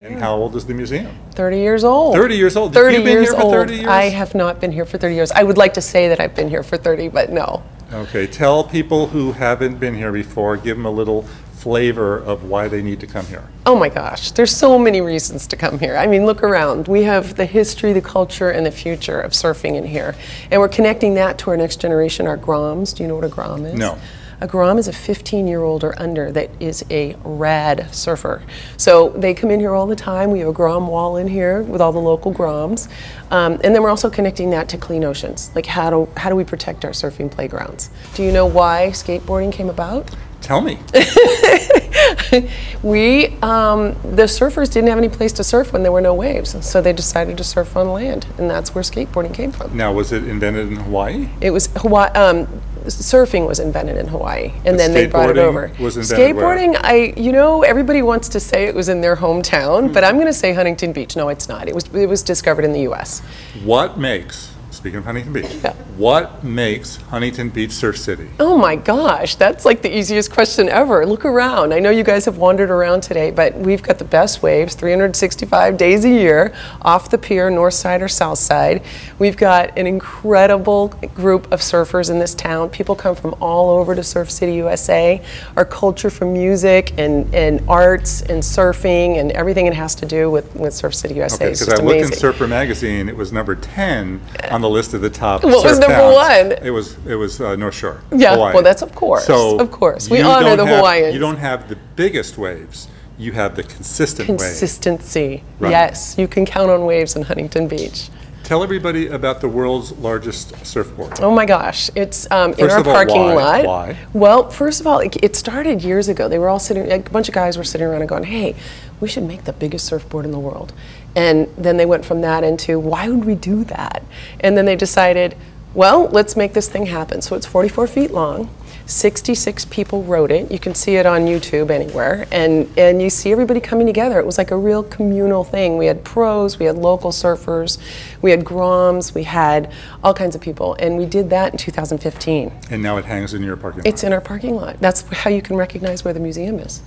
And how old is the museum? 30 years old. 30 years old. 30 You've been years here for old. 30 years? I have not been here for 30 years. I would like to say that I've been here for 30, but no. Okay, tell people who haven't been here before, give them a little flavor of why they need to come here. Oh my gosh, there's so many reasons to come here. I mean, look around. We have the history, the culture, and the future of surfing in here. And we're connecting that to our next generation, our Groms. Do you know what a Grom is? No. A Grom is a 15-year-old or under that is a rad surfer. So they come in here all the time. We have a Grom wall in here with all the local Groms. And then we're also connecting that to clean oceans. Like how do we protect our surfing playgrounds? Do you know why skateboarding came about? Tell me. The surfers didn't have any place to surf when there were no waves, so they decided to surf on land, and that's where skateboarding came from. Now, was it invented in Hawaii? It was Hawaii. Surfing was invented in Hawaii, and then they brought it over. Was invented skateboarding, everybody wants to say it was in their hometown, but I'm going to say Huntington Beach. No, it's not. It was discovered in the U.S. What makes, speaking of Huntington Beach, yeah. What makes Huntington Beach Surf City? Oh my gosh, that's like the easiest question ever. Look around. I know you guys have wandered around today, but we've got the best waves 365 days a year off the pier, north side or south side. We've got an incredible group of surfers in this town. People come from all over to Surf City, USA. Our culture from music and arts and surfing and everything it has to do with Surf City, USA. Okay, because I looked in Surfer Magazine, it was number 10 on the list of the top What was number one? It was North Shore. Yeah, Hawaii. well, that's of course. So of course, we honor the Hawaiians. You don't have the biggest waves. You have the consistent waves. Consistency. Right. Yes, you can count on waves in Huntington Beach. Tell everybody about the world's largest surfboard. Oh my gosh, it's in our First of all, parking lot. Why? Well, first of all, it started years ago. They were all sitting, a bunch of guys were sitting around and going, hey, we should make the biggest surfboard in the world. And then they went from that into, why would we do that? And then they decided, well, let's make this thing happen. So it's 44 feet long. 66 people wrote it. You can see it on YouTube anywhere. And you see everybody coming together. It was like a real communal thing. We had pros, we had local surfers, we had Groms, we had all kinds of people. And we did that in 2015. And now it hangs in your parking lot. It's in our parking lot. That's how you can recognize where the museum is.